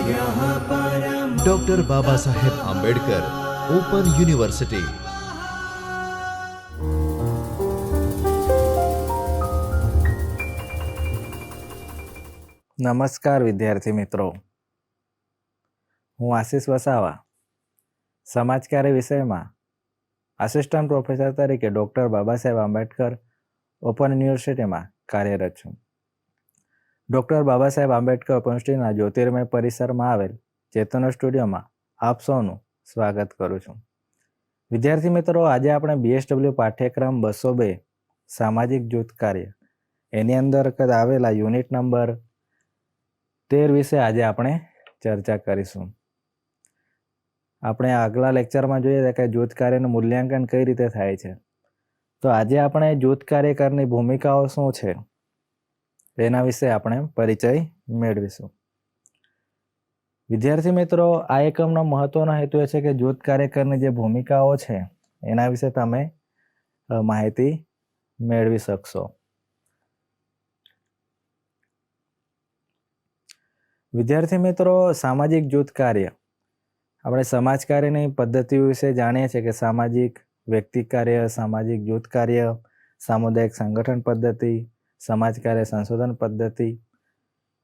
Doctor Baba Saheb Ambedkar open university. નમસ્કાર વિદ્યાર્થી મિત્રો, હું આશીષ વસાવા સમાજકાર્ય વિષયમાં આસિસ્ટન્ટ પ્રોફેસર તરીકે ડૉક્ટર બાબા સાહેબ આંબેડકર ઓપન યુનિવર્સિટીમાં કાર્યરત છું. ડૉક્ટર બાબા સાહેબ આંબેડકર ઓપન યુનિવર્સિટીના જ્યોતિર્મય પરિસરમાં આવેલ ચેતનો સ્ટુડિયોમાં આપ સૌનું સ્વાગત કરું છું. વિદ્યાર્થી મિત્રો, આજે આપણે BSW પાઠ્યક્રમ 202 સામાજિક જૂથ કાર્ય એની અંતર્ગત આવેલા યુનિટ નંબર 13 વિશે આજે આપણે ચર્ચા કરીશું. આપણે આગલા લેક્ચરમાં જોઈએ કે જૂથ કાર્યનું મૂલ્યાંકન કઈ રીતે થાય છે. તો આજે આપણે જૂથ કાર્યકરની ભૂમિકાઓ શું છે એના વિશે આપણે પરિચય મેળવીશું. વિદ્યાર્થી મિત્રો, આ એકમનો મહત્વનો હેતુ એ છે કે જૂથ કાર્યકરની જે ભૂમિકાઓ છે એના વિશે તમે માહિતી મેળવી શકશો. વિદ્યાર્થી મિત્રો, સામાજિક જૂથ કાર્ય આપણે સમાજ કાર્યની પદ્ધતિઓ વિશે જાણીએ છીએ કે સામાજિક વ્યક્તિ કાર્ય, સામાજિક જૂથ કાર્ય, સામુદાયિક સંગઠન પદ્ધતિ, સમાજ કાર્ય સંશોધન પદ્ધતિ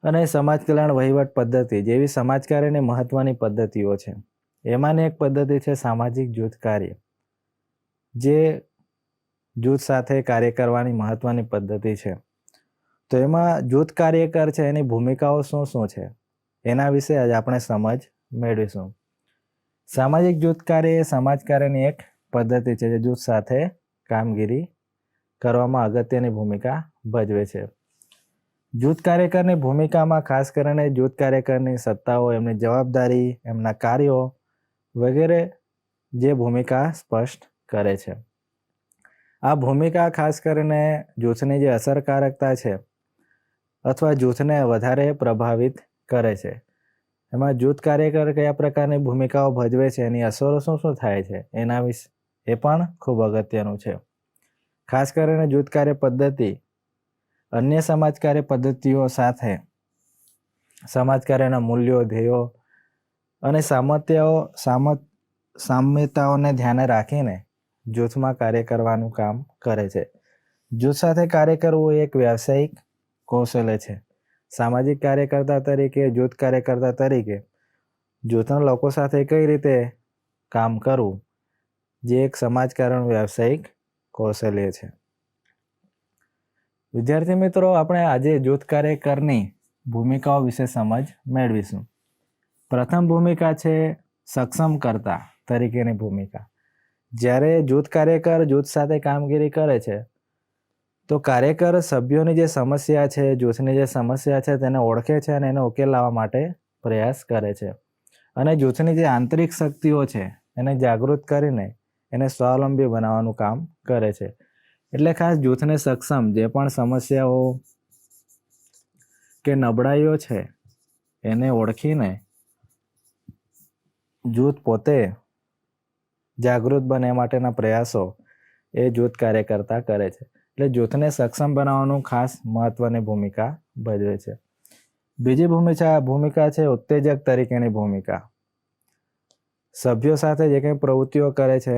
અને સમાજ કલ્યાણ વહીવટ પદ્ધતિ જેવી સમાજ કાર્યની મહત્વની પદ્ધતિઓ છે. એમાંની એક પદ્ધતિ છે સામાજિક જૂથ કાર્ય, જે જૂથ સાથે કાર્ય કરવાની મહત્વની પદ્ધતિ છે. તો એમાં જૂથ કાર્યકર છે એની ભૂમિકાઓ શું શું છે એના વિશે આજે આપણે સમજ મેળવીશું. સામાજિક જૂથ કાર્ય એ સમાજ કાર્યની એક પદ્ધતિ છે જે જૂથ સાથે કામગીરી કરવામાં અગત્યની ભૂમિકા ભજવે છે. જૂથ કાર્યકરની ભૂમિકામાં ખાસ કરીને જૂથ કાર્યકરની સત્તાઓ, એમની જવાબદારી, એમના કાર્યો વગેરે જે ભૂમિકા સ્પષ્ટ કરે છે. આ ભૂમિકા ખાસ કરીને જૂથની જે અસરકારકતા છે અથવા જૂથને વધારે પ્રભાવિત કરે છે. એમાં જૂથ કાર્યકર કયા પ્રકારની ભૂમિકાઓ ભજવે છે, એની અસરો શું શું થાય છે એના વિશે એ પણ ખૂબ અગત્યનું છે. ખાસ કરીને જૂથ કાર્ય પદ્ધતિ અન્ય સમાજ કાર્ય પદ્ધતિઓ સાથે સમાજ કાર્યના મૂલ્યો, ધ્યેયો અને સામ્યતાઓને ધ્યાને રાખીને જૂથમાં કાર્ય કરવાનું કામ કરે છે. જૂથ સાથે કાર્ય કરવું એ એક વ્યાવસાયિક કૌશલ્ય છે. સામાજિક કાર્યકર્તા તરીકે, જૂથ કાર્યકર્તા તરીકે જૂથના લોકો સાથે કઈ રીતે કામ કરવું, જે એક સમાજ કાર્યનું વ્યાવસાયિક કૌશલ્ય છે. વિદ્યાર્થી મિત્રો, આપણે આજે જૂથ કાર્યકરની ભૂમિકાઓ વિશે સમજ મેળવીશું. પ્રથમ ભૂમિકા છે સક્ષમકર્તા તરીકેની ભૂમિકા. જ્યારે જૂથ કાર્યકર જૂથ સાથે કામગીરી કરે છે તો કાર્યકર સભ્યોની જે સમસ્યા છે, જૂથની જે સમસ્યા છે તેને ઓળખે છે અને એને ઉકેલ લાવવા માટે પ્રયાસ કરે છે. અને જૂથની જે આંતરિક શક્તિઓ છે એને જાગૃત કરીને એને સ્વાવલંબી બનાવવાનું કામ કરે છે. એટલે ખાસ જૂથને સક્ષમ જે પણ સમસ્યાઓ કે નબળાઈઓ છે એને ઓળખીને જૂથ પોતે જાગૃત બને માટેના પ્રયાસો એ જૂથ કાર્યકર્તા કરે છે. એટલે જૂથને સક્ષમ બનાવવાનું ખાસ મહત્વની ભૂમિકા ભજવે છે. બીજી ભૂમિકા છે ઉત્તેજક તરીકેની ભૂમિકા. સભ્યો સાથે જે કંઈ પ્રવૃત્તિઓ કરે છે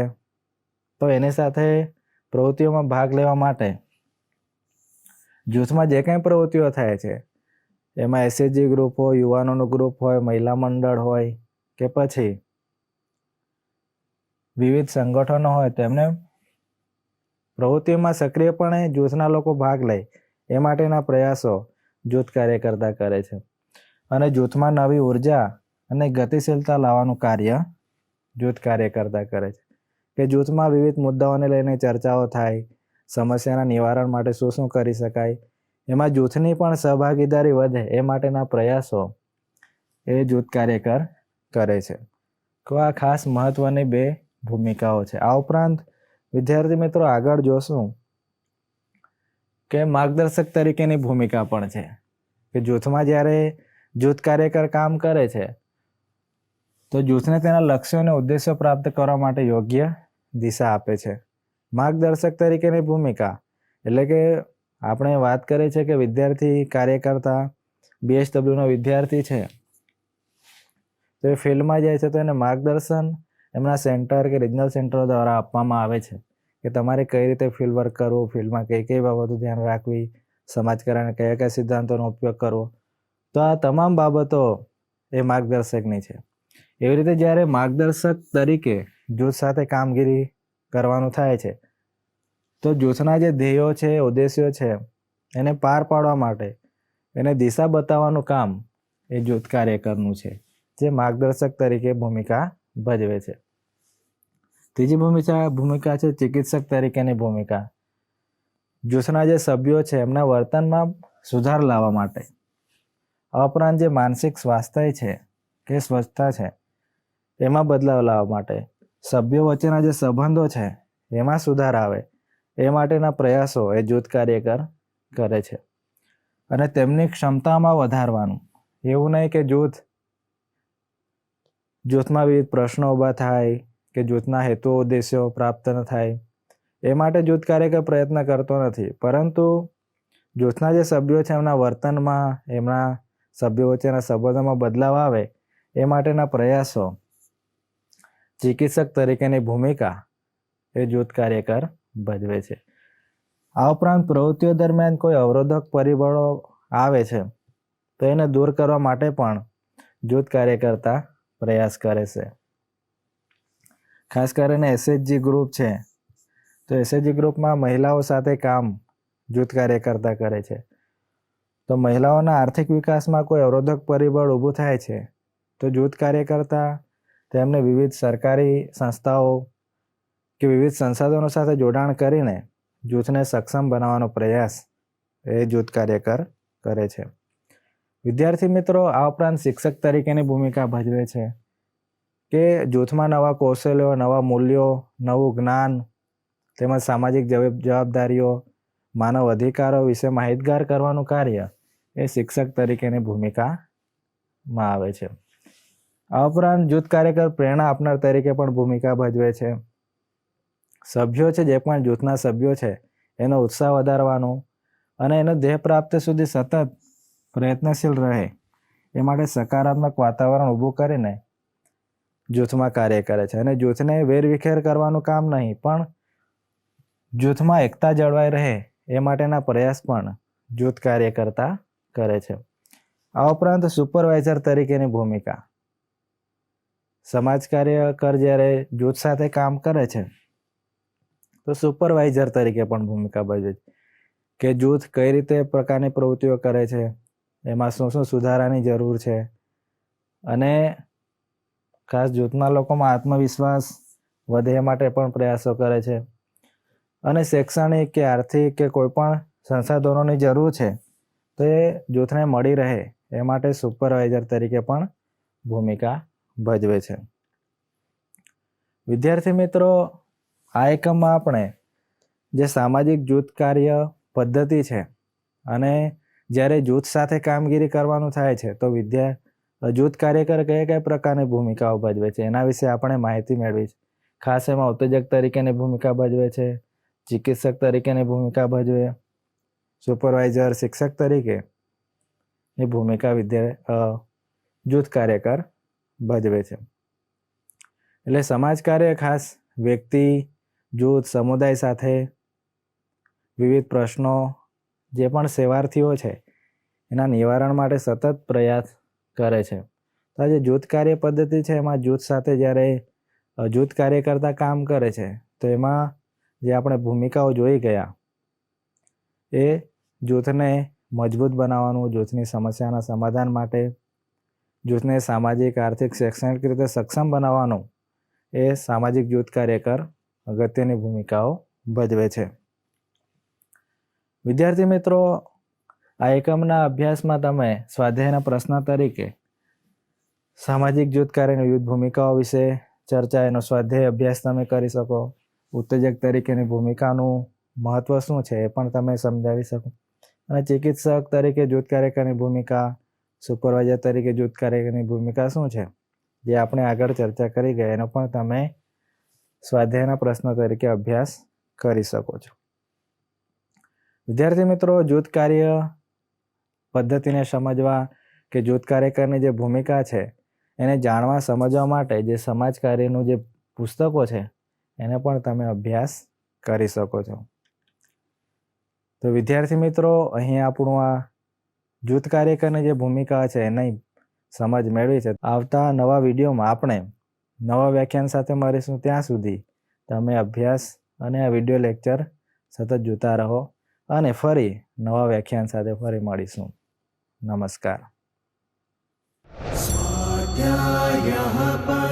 તો એની સાથે પ્રવૃત્તિઓમાં ભાગ લેવા માટે જૂથમાં જે કંઈ પ્રવૃત્તિઓ થાય છે એમાં SHG ગ્રુપ હોય, યુવાનોનું ગ્રુપ હોય, મહિલા મંડળ હોય કે પછી વિવિધ સંગઠનો હોય, તેમને પ્રવૃત્તિઓમાં સક્રિયપણે જૂથના લોકો ભાગ લે એ માટેના પ્રયાસો જૂથ કાર્યકર્તા કરે છે. અને જૂથમાં નવી ઉર્જા અને ગતિશીલતા લાવવાનું કાર્ય જૂથ કાર્યકર્તા કરે છે. કે જૂથમાં વિવિધ મુદ્દાઓને લઈને ચર્ચાઓ થાય, સમસ્યાના નિવારણ માટે શું શું કરી શકાય, એમાં જૂથની પણ સહભાગીદારી વધે એ માટેના પ્રયાસો એ જૂથ કાર્યકર કરે છે. તો આ ખાસ મહત્વની બે ભૂમિકાઓ છે. આ ઉપરાંત વિદ્યાર્થી મિત્રો આગળ જોશું કે માર્ગદર્શક તરીકેની ભૂમિકા પણ છે. કે જૂથમાં જ્યારે જૂથ કાર્યકર કામ કરે છે તો જૂથને તેના લક્ષ્યો અને ઉદ્દેશો પ્રાપ્ત કરવા માટે યોગ્ય દિશા આપે છે. માર્ગદર્શક તરીકેની ભૂમિકા એટલે કે આપણે વાત કરીએ છીએ કે વિદ્યાર્થી કાર્યકર્તા BSW નો વિદ્યાર્થી છે તો એ ફિલ્ડમાં જાય છે તો એને માર્ગદર્શન એમના સેન્ટર કે રિજનલ સેન્ટરો દ્વારા આપવામાં આવે છે કે તમારે કઈ રીતે ફિલ્ડ વર્ક કરવું, ફિલ્ડમાં કઈ કઈ બાબતો ધ્યાન રાખવી, સમાજકારણના કયા કયા સિદ્ધાંતોનો ઉપયોગ કરવો. તો આ તમામ બાબતો એ માર્ગદર્શકની છે. એવી રીતે જ્યારે માર્ગદર્શક તરીકે જૂથ સાથે કામગીરી કરવાનું થાય છે તો જૂથના જે ધ્યેયો છે, ઉદ્દેશ્યો છે એને પાર પાડવા માટે એને દિશા બતાવવાનું કામ એ જૂથ કાર્યકરનું છે, જે માર્ગદર્શક તરીકે ભૂમિકા ભજવે છે. ત્રીજી ભૂમિકા છે ચિકિત્સક તરીકેની ભૂમિકા. જૂથના જે સભ્યો છે એમના વર્તનમાં સુધાર લાવવા માટે, આ ઉપરાંત જે માનસિક સ્વાસ્થ્ય છે કે સ્વચ્છતા છે એમાં બદલાવ લાવવા માટે, સભ્યો વચ્ચેના જે સંબંધો છે એમાં સુધાર આવે એ માટેના પ્રયાસો એ જૂથ કાર્યકર કરે છે. અને તેમની ક્ષમતામાં વધારવાનું, એવું નહીં કે જૂથમાં વિવિધ પ્રશ્નો ઊભા થાય કે જૂથના હેતુ ઉદ્દેશ્યો પ્રાપ્ત ન થાય એ માટે જૂથ કાર્યકર પ્રયત્ન કરતો નથી, પરંતુ જૂથના જે સભ્યો છે એમના વર્તનમાં, એમના સભ્યો વચ્ચેના સંબંધોમાં બદલાવ આવે એ માટેના પ્રયાસો, ચિકિત્સક તરીકેની ભૂમિકા એ જૂથ કાર્યકર ભજવે છે. આ ઉપરાંત પ્રવૃત્તિઓ દરમિયાન કોઈ અવરોધક પરિબળો આવે છે તો એને દૂર કરવા માટે પણ જૂથ કાર્યકર્તા પ્રયાસ કરે છે. ખાસ કરીને એસએચજી ગ્રુપ છે તો એસએચજી ગ્રુપમાં મહિલાઓ સાથે કામ જૂથ કાર્યકર્તા કરે છે. તો મહિલાઓના આર્થિક વિકાસમાં કોઈ અવરોધક પરિબળ ઊભું થાય છે તો જૂથ કાર્યકર્તા તેમને વિવિધ સરકારી સંસ્થાઓ કે વિવિધ સંસાધનો સાથે જોડાણ કરીને જૂથને સક્ષમ બનાવવાનો પ્રયાસ એ જૂથ કાર્યકર કરે છે. વિદ્યાર્થી મિત્રો, આ ઉપરાંત શિક્ષક તરીકેની ભૂમિકા ભજવે છે કે જૂથમાં નવા કૌશલ્યો, નવા મૂલ્યો, નવું જ્ઞાન તેમજ સામાજિક જવાબદારીઓ, માનવ અધિકારો વિશે માહિતગાર કરવાનું કાર્ય એ શિક્ષક તરીકેની ભૂમિકામાં આવે છે. આ ઉપરાંત જૂથ કાર્યકર પ્રેરણા આપનાર તરીકે પણ ભૂમિકા ભજવે છે. સભ્યો છે, જે પણ જૂથના સભ્યો છે એનો ઉત્સાહ વધારવાનું અને એનો ધ્યેય પ્રાપ્તિ સુધી સતત પ્રયત્નશીલ રહે એ માટે સકારાત્મક વાતાવરણ ઊભું કરીને જૂથમાં કાર્ય કરે છે. અને જૂથને વેરવિખેર કરવાનું કામ નહીં, પણ જૂથમાં એકતા જળવાઈ રહે એ માટેના પ્રયાસ પણ જૂથ કાર્યકર્તા કરે છે. આ ઉપરાંત સુપરવાઇઝર તરીકેની ભૂમિકા. સમાજ કાર્યકર જ્યારે જૂથ સાથે કામ કરે છે તો સુપરવાઇઝર તરીકે પણ ભૂમિકા ભજવે છે કે જૂથ કઈ રીતે પ્રકારની પ્રવૃત્તિઓ કરે છે, એમાં શું શું સુધારાની જરૂર છે, અને ખાસ જૂથના લોકોમાં આત્મવિશ્વાસ વધે એ માટે પણ પ્રયાસો કરે છે. અને શૈક્ષણિક કે આર્થિક કે કોઈ પણ સંસાધનોની જરૂર છે તો એ જૂથને મળી રહે એ માટે સુપરવાઇઝર તરીકે પણ ભૂમિકા ભજવે છે. વિદ્યાર્થી મિત્રો, આ એકમમાં આપણે જે સામાજિક જૂથ કાર્ય પદ્ધતિ છે અને જ્યારે જૂથ સાથે કામગીરી કરવાનું થાય છે તો જૂથ કાર્યકર કયા કયા પ્રકારની ભૂમિકાઓ ભજવે છે એના વિશે આપણે માહિતી મેળવી છે. ખાસ એમાં ઉત્તેજક તરીકેની ભૂમિકા ભજવે છે, ચિકિત્સક તરીકેની ભૂમિકા ભજવે, સુપરવાઇઝર, શિક્ષક તરીકેની ભૂમિકા જૂથ કાર્યકર ભજવે છે. એટલે સમાજ કાર્ય ખાસ વ્યક્તિ, જૂથ, સમુદાય સાથે વિવિધ પ્રશ્નો, જે પણ સેવાર્થીઓ છે એના નિવારણ માટે સતત પ્રયાસ કરે છે. તો આ જે જૂથ કાર્ય પદ્ધતિ છે એમાં જૂથ સાથે જ્યારે જૂથ કાર્યકર્તા કામ કરે છે તો એમાં જે આપણે ભૂમિકાઓ જોઈ ગયા એ જૂથને મજબૂત બનાવવાનું, જૂથની સમસ્યાના સમાધાન માટે, જૂથને સામાજિક, આર્થિક, શૈક્ષણિક રીતે સક્ષમ બનાવવાનું એ સામાજિક જૂથ કાર્યકર અગત્યની ભૂમિકાઓ ભજવે છે. વિદ્યાર્થી મિત્રો, આ એકમના અભ્યાસમાં તમે સ્વાધ્યાયના પ્રશ્ન તરીકે સામાજિક જૂથ કાર્યની વિવિધ ભૂમિકાઓ વિશે ચર્ચા, એનો સ્વાધ્યાય અભ્યાસ તમે કરી શકો. ઉત્તેજક તરીકેની ભૂમિકાનું મહત્વ શું છે એ પણ તમે સમજાવી શકો. અને ચિકિત્સક તરીકે જૂથ કાર્યકરની ભૂમિકા, સુપરવાઇઝર તરીકે જૂથ કાર્યકરની ભૂમિકા શું છે જે આપણે આગળ ચર્ચા કરી ગયા એનો પણ તમે સ્વાધ્યાયના પ્રશ્ન તરીકે અભ્યાસ કરી શકો છો. વિદ્યાર્થી મિત્રો, જૂથ કાર્ય પદ્ધતિને સમજવા કે જૂથ કાર્યકરની જે ભૂમિકા છે એને જાણવા સમજવા માટે જે સમાજ કાર્યનું જે પુસ્તકો છે એને પણ તમે અભ્યાસ કરી શકો છો. તો વિદ્યાર્થી મિત્રો, અહીં આપણું આ જૂથ કાર્યકરની જે ભૂમિકા છે એની સમજ મેળવી છે. આવતા નવા વિડીયોમાં આપણે નવા વ્યાખ્યાન સાથે મળીશું. ત્યાં સુધી તમે અભ્યાસ અને આ વિડીયો લેક્ચર સતત જોતા રહો અને ફરી નવા વ્યાખ્યાન સાથે ફરી મળીશું. નમસ્કાર. स्वाध्यायः